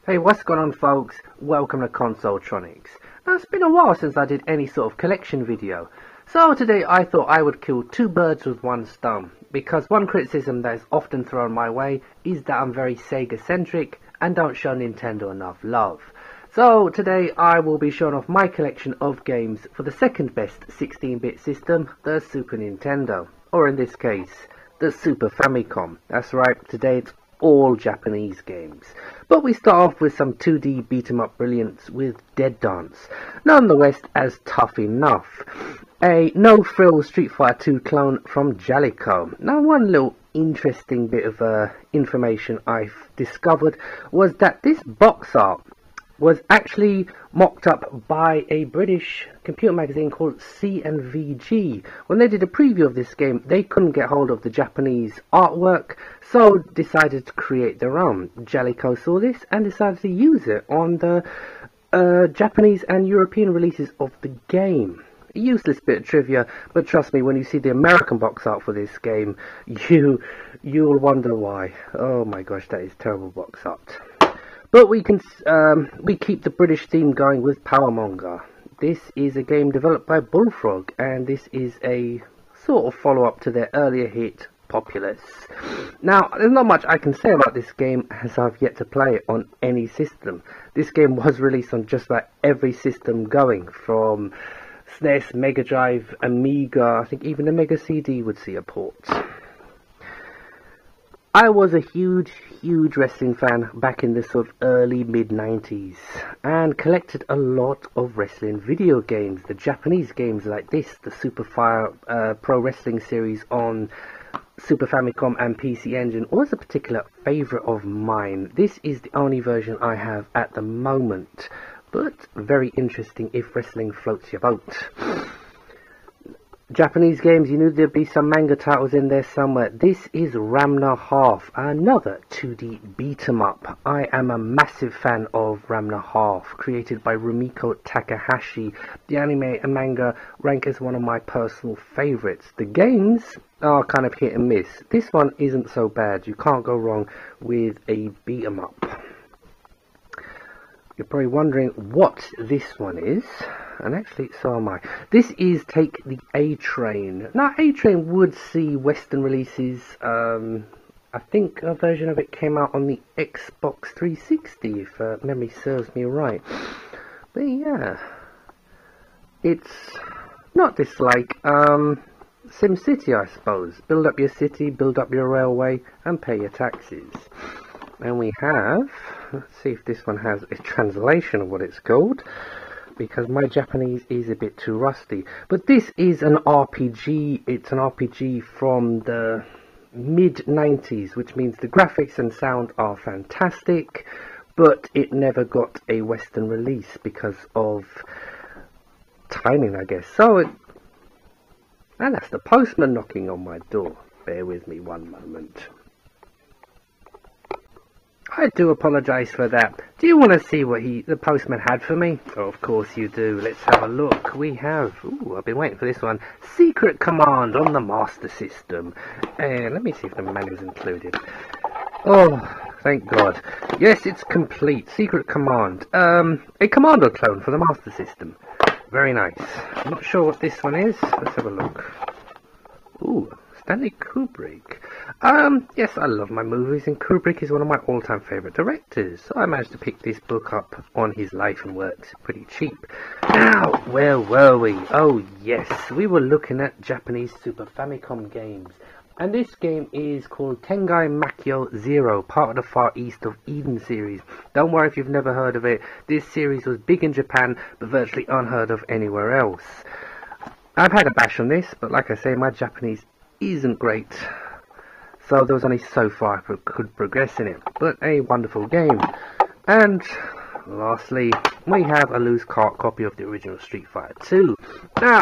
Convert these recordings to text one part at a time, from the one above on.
Hey, what's going on, folks? Welcome to Consoletronics. Now, it's been a while since I did any sort of collection video, so today I thought I would kill two birds with one stone, because one criticism that is often thrown my way is that I'm very Sega-centric and don't show Nintendo enough love. So today I will be showing off my collection of games for the second best 16-bit system, the Super Nintendo, or in this case, the Super Famicom. That's right, today it's all Japanese games. But we start off with some 2D beat-em-up brilliance with Dead Dance, nonetheless as tough enough. A no-frill Street Fighter 2 clone from Jalico. Now, one little interesting bit of information I've discovered was that this box art was actually mocked up by a British computer magazine called C&VG. When they did a preview of this game, they couldn't get hold of the Japanese artwork, so decided to create their own. Jalico saw this and decided to use it on the Japanese and European releases of the game. A useless bit of trivia, but trust me, when you see the American box art for this game, you'll wonder why. Oh my gosh, that is terrible box art. But we keep the British theme going with Powermonger. This is a game developed by Bullfrog, and this is a sort of follow-up to their earlier hit, Populous. Now, there's not much I can say about this game, as I've yet to play it on any system. This game was released on just about every system going, from SNES, Mega Drive, Amiga, I think even the Mega CD would see a port. I was a huge wrestling fan back in the sort of early mid-90s and collected a lot of wrestling video games. The Japanese games like this, the Super Fire Pro Wrestling series on Super Famicom and PC Engine, was a particular favourite of mine. This is the only version I have at the moment, but very interesting if wrestling floats your boat. Japanese games, you knew there'd be some manga titles in there somewhere. This is Ramna Half, another 2D beat-em-up. I am a massive fan of Ramna Half, created by Rumiko Takahashi. The anime and manga rank as one of my personal favourites. The games are kind of hit and miss. This one isn't so bad. You can't go wrong with a beat-em-up. You're probably wondering what this one is, and actually so am I. This is Take the A-Train. Now, A-Train would see Western releases. I think a version of it came out on the Xbox 360, if memory serves me right. But yeah, it's not dislike SimCity, I suppose. Build up your city, build up your railway, and pay your taxes. And we have, let's see if this one has a translation of what it's called, because my Japanese is a bit too rusty. But this is an RPG. It's an RPG from the mid-90s, which means the graphics and sound are fantastic, but it never got a Western release because of timing, I guess. So, and that's the postman knocking on my door. Bear with me one moment. I do apologise for that. Do you want to see what the postman had for me? Oh, of course you do. Let's have a look. We have, I've been waiting for this one, Secret Command on the Master System. And let me see if the manual's included. Oh, thank God. Yes, it's complete. Secret Command. A Commando clone for the Master System. Very nice. I'm not sure what this one is. Let's have a look. Ooh, Stanley Kubrick. Yes, I love my movies, and Kubrick is one of my all-time favourite directors, so I managed to pick this book up on his life and works pretty cheap. Now, where were we? Oh yes, we were looking at Japanese Super Famicom games, and this game is called Tengai Makyo Zero, part of the Far East of Eden series. Don't worry if you've never heard of it. This series was big in Japan, but virtually unheard of anywhere else. I've had a bash on this, but like I say, my Japanese isn't great, so there was only so far I could progress in it, but a wonderful game. And lastly, we have a loose copy of the original Street Fighter 2. Now,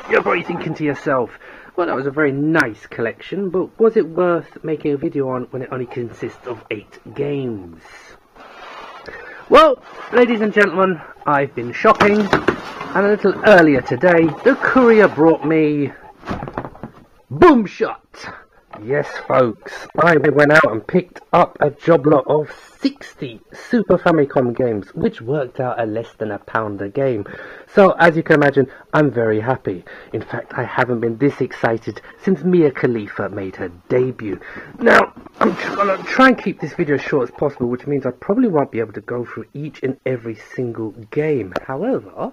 you're probably thinking to yourself, well, that was a very nice collection, but was it worth making a video on when it only consists of 8 games? Well, ladies and gentlemen, I've been shopping, and a little earlier today, the courier brought me Boom Shot, Yes, folks, I went out and picked up a job lot of 60 Super Famicom games, which worked out at less than £1 a game. So, as you can imagine, I'm very happy. In fact, I haven't been this excited since Mia Khalifa made her debut. Now, I'm going to try and keep this video as short as possible, which means I probably won't be able to go through each and every single game. However,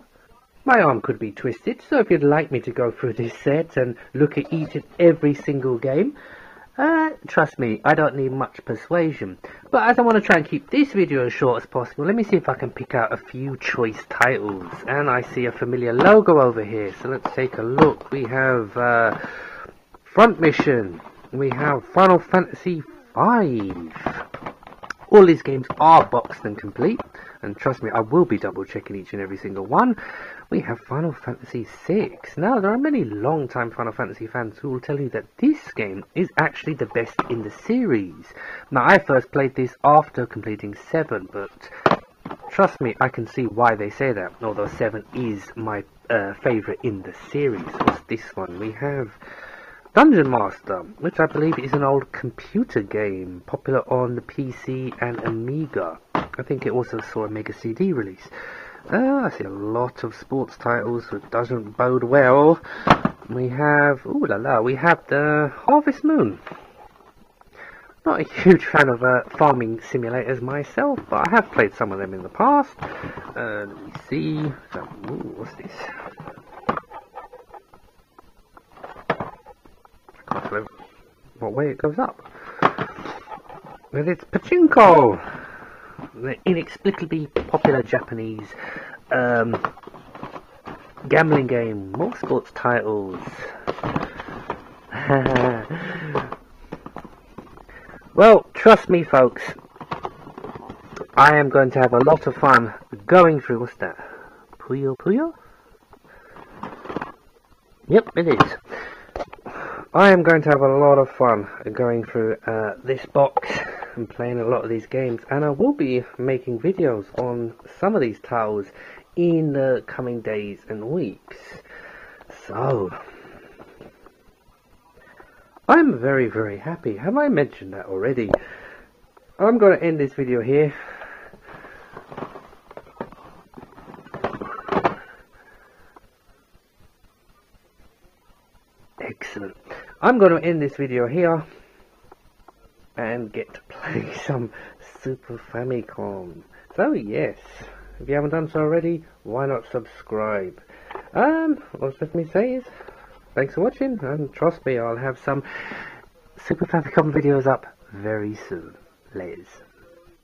my arm could be twisted, so if you'd like me to go through this set and look at each and every single game, trust me, I don't need much persuasion. But as I want to try and keep this video as short as possible, let me see if I can pick out a few choice titles. And I see a familiar logo over here, so let's take a look. We have Front Mission, we have Final Fantasy V. All these games are boxed and complete, and trust me, I will be double checking each and every single one. We have Final Fantasy VI. Now, there are many long-time Final Fantasy fans who will tell you that this game is actually the best in the series. Now, I first played this after completing 7, but trust me, I can see why they say that, although 7 is my favourite in the series. What's this one? We have Dungeon Master, which I believe is an old computer game, popular on the PC and Amiga. I think it also saw a Mega CD release. I see a lot of sports titles, which doesn't bode well. We have, ooh la la, we have the Harvest Moon. Not a huge fan of farming simulators myself, but I have played some of them in the past. Let me see. So, ooh, what's this? I can't believe what way it goes up. But it's Pachinko! The inexplicably popular Japanese gambling game. More sports titles. Well, trust me folks, I am going to have a lot of fun going through, what's that? Puyo Puyo? Yep, it is. I am going to have a lot of fun going through this box and playing a lot of these games, and I will be making videos on some of these titles in the coming days and weeks. So, I'm very, very happy. Have I mentioned that already? I'm going to end this video here. Excellent. I'm going to end this video here and get to play some Super Famicom. So yes, if you haven't done so already, why not subscribe? What's left me to say is, thanks for watching, and trust me, I'll have some Super Famicom videos up very soon. Laters.